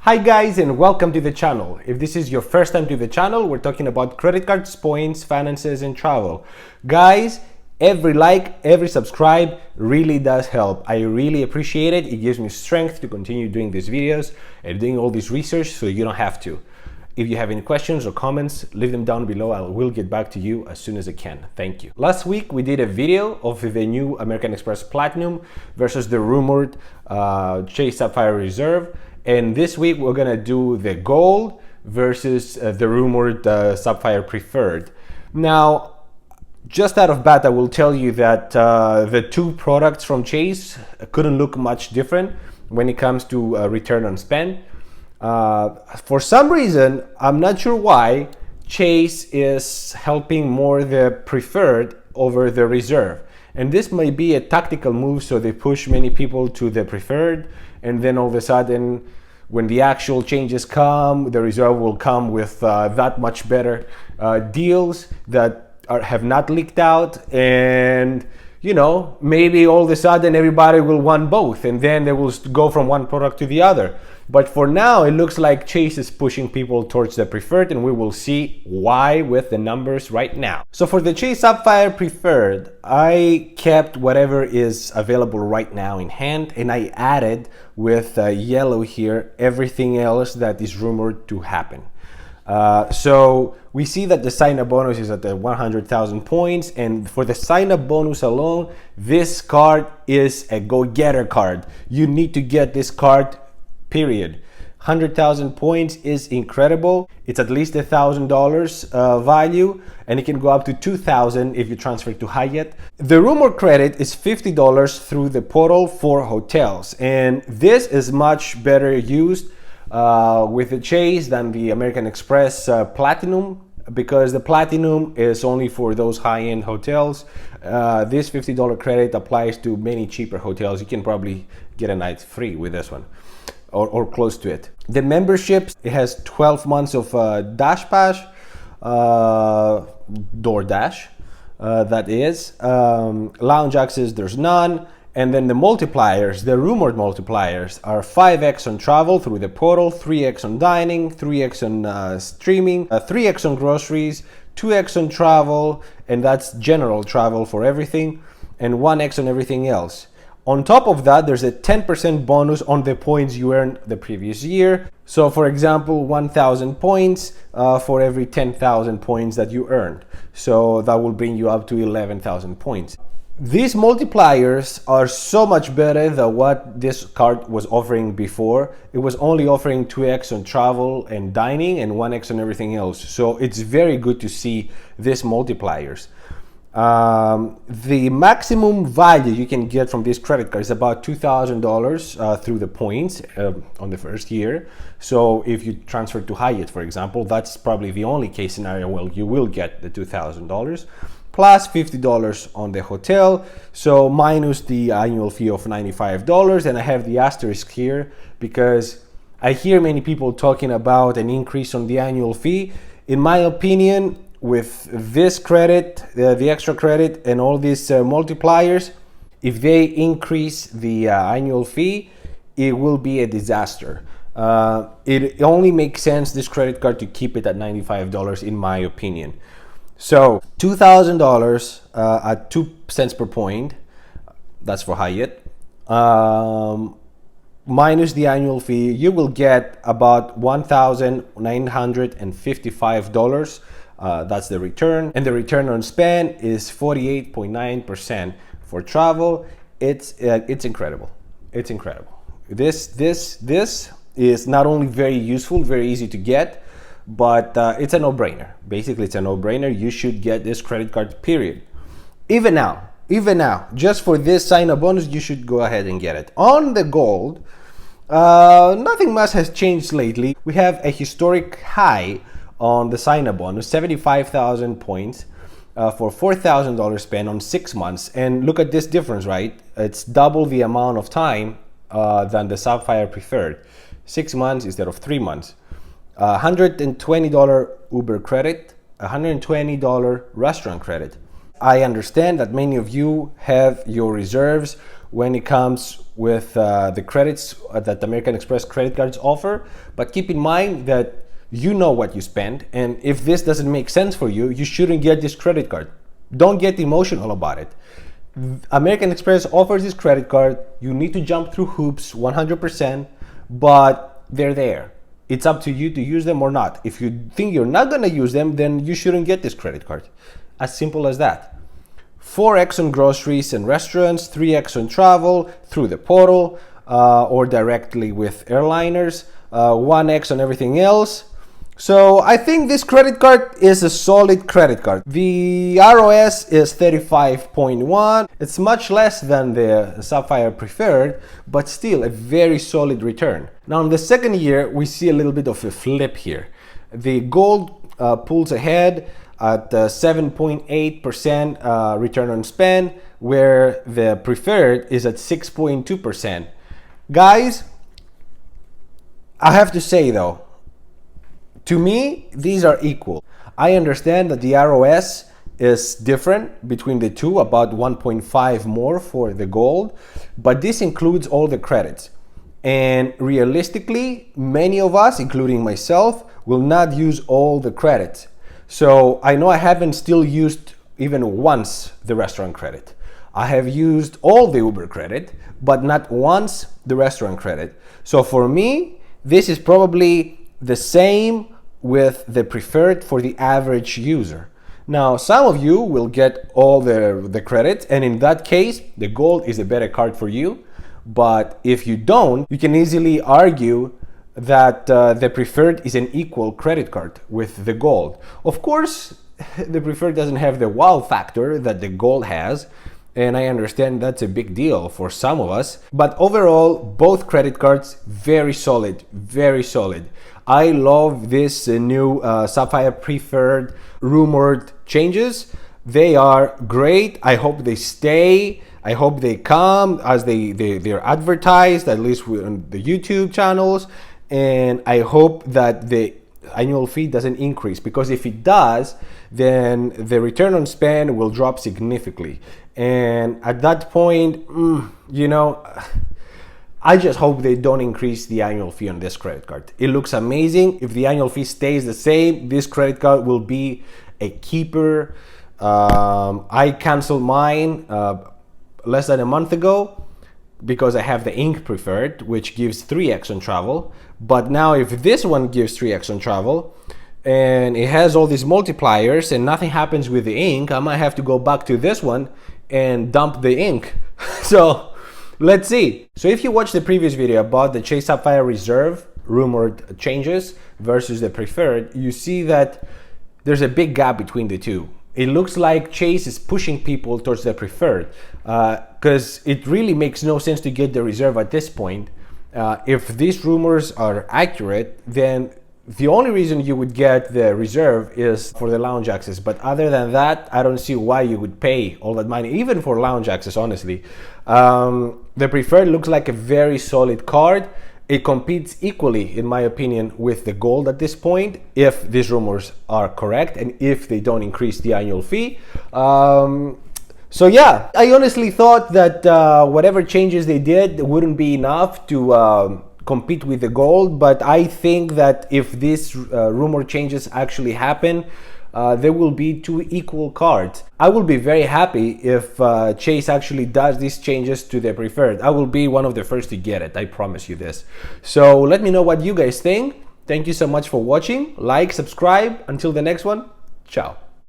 Hi guys, and welcome to the channel. If this is your first time to the channel, we're talking about credit cards, points, finances, and travel. Guys, every like, every subscribe really does help. I really appreciate it. It gives me strength to continue doing these videos and doing all this research so you don't have to. If you have any questions or comments, leave them down below. I will get back to you as soon as I can. Thank you. Last week, we did a video of the new American Express Platinum versus the rumored Chase Sapphire Reserve. And this week, we're gonna do the gold versus the rumored Sapphire Preferred. Now, just out of bat, I will tell you that the two products from Chase couldn't look much different when it comes to return on spend. For some reason, I'm not sure why, Chase is helping more the Preferred over the Reserve. And this might be a tactical move, so they push many people to the Preferred, and then all of a sudden, when the actual changes come, the Reserve will come with that much better deals that have not leaked out, and you know, maybe all of a sudden everybody will want both, and then they will go from one product to the other. But for now, it looks like Chase is pushing people towards the Preferred, and we will see why with the numbers right now. So for the Chase Sapphire Preferred, I kept whatever is available right now in hand, and I added with yellow here everything else that is rumored to happen. So we see that the sign-up bonus is at the 100,000 points, and for the sign-up bonus alone, this card is a go-getter card. You need to get this card, period. 100,000 points is incredible. It's at least $1,000 value, and it can go up to 2,000 if you transfer to Hyatt. The rumor credit is $50 through the portal for hotels, and this is much better used with the Chase than the American Express Platinum, because the Platinum is only for those high-end hotels. This $50 credit applies to many cheaper hotels. You can probably get a night free with this one, or close to it. The membership, it has 12 months of Dash Pass, DoorDash, that is. Lounge access, there's none. And then the multipliers, the rumored multipliers, are 5x on travel through the portal, 3x on dining, 3x on streaming, 3x on groceries, 2x on travel, and that's general travel for everything, and 1x on everything else. On top of that, there's a 10% bonus on the points you earned the previous year. So for example, 1,000 points for every 10,000 points that you earned. So that will bring you up to 11,000 points. These multipliers are so much better than what this card was offering before. It was only offering 2x on travel and dining and 1x on everything else. So it's very good to see these multipliers. The maximum value you can get from this credit card is about $2,000 through the points on the first year. So if you transfer to Hyatt, for example, that's probably the only case scenario where you will get the $2,000. Plus $50 on the hotel, so minus the annual fee of $95. And I have the asterisk here because I hear many people talking about an increase on the annual fee. In my opinion, with this credit, the extra credit, and all these multipliers, if they increase the annual fee, it will be a disaster. It only makes sense, this credit card, to keep it at $95 in my opinion. So $2,000 at 2 cents per point, that's for Hyatt, minus the annual fee, you will get about $1,955. That's the return, and the return on spend is 48.9% for travel. It's incredible. It's incredible. This is not only very useful, very easy to get, but it's a no-brainer. Basically, it's a no-brainer. You should get this credit card, period. Even now, just for this sign-up bonus, you should go ahead and get it. On the gold, nothing much has changed lately. We have a historic high on the sign-up bonus, 75,000 points for $4,000 spent on 6 months. And look at this difference, right? It's double the amount of time than the Sapphire Preferred. 6 months instead of 3 months. $120 Uber credit, $120 restaurant credit. I understand that many of you have your reserves when it comes with the credits that American Express credit cards offer, but keep in mind that you know what you spend, and if this doesn't make sense for you, you shouldn't get this credit card. Don't get emotional about it. American Express offers this credit card. You need to jump through hoops 100%, but they're there. It's up to you to use them or not. If you think you're not gonna use them, then you shouldn't get this credit card. As simple as that. 4x on groceries and restaurants, 3x on travel through the portal or directly with airliners, 1x on everything else. So I think this credit card is a solid credit card. The ROS is 35.1. It's much less than the Sapphire Preferred, but still a very solid return. Now in the second year, we see a little bit of a flip here. The Gold pulls ahead at 7.8% return on spend, where the Preferred is at 6.2%. Guys, I have to say though, to me, these are equal. I understand that the ROS is different between the two, about 1.5 more for the Gold, but this includes all the credits. And realistically, many of us, including myself, will not use all the credits. So I know I haven't still used even once the restaurant credit. I have used all the Uber credit, but not once the restaurant credit. So for me, this is probably the same with the Preferred for the average user. Now, some of you will get all the credits, and in that case, the Gold is a better card for you. But if you don't, you can easily argue that the Preferred is an equal credit card with the Gold. Of course, the Preferred doesn't have the wow factor that the Gold has, and I understand that's a big deal for some of us. But overall, both credit cards, very solid, very solid. I love this new Sapphire Preferred rumored changes. They are great. I hope they stay. I hope they come as they're advertised, at least on the YouTube channels. And I hope that the annual fee doesn't increase, because if it does, then the return on spend will drop significantly. And at that point, you know, I just hope they don't increase the annual fee on this credit card. It looks amazing. If the annual fee stays the same, this credit card will be a keeper. I canceled mine less than a month ago because I have the Ink Preferred, which gives 3x on travel. But now if this one gives 3x on travel and it has all these multipliers and nothing happens with the Ink, I might have to go back to this one and dump the Ink. So let's see. So if you watched the previous video about the Chase Sapphire Reserve rumored changes versus the Preferred, you see that there's a big gap between the two. It looks like Chase is pushing people towards the Preferred because it really makes no sense to get the Reserve at this point. If these rumors are accurate, then the only reason you would get the Reserve is for the lounge access. But other than that, I don't see why you would pay all that money, even for lounge access, honestly. The Preferred looks like a very solid card. It competes equally, in my opinion, with the Gold at this point, if these rumors are correct and if they don't increase the annual fee. So yeah, I honestly thought that whatever changes they did wouldn't be enough to compete with the Gold, but I think that if these rumor changes actually happen, there will be two equal cards. I will be very happy if Chase actually does these changes to the Preferred. I will be one of the first to get it, I promise you this. So let me know what you guys think. Thank you so much for watching. Like, subscribe. Until the next one, ciao.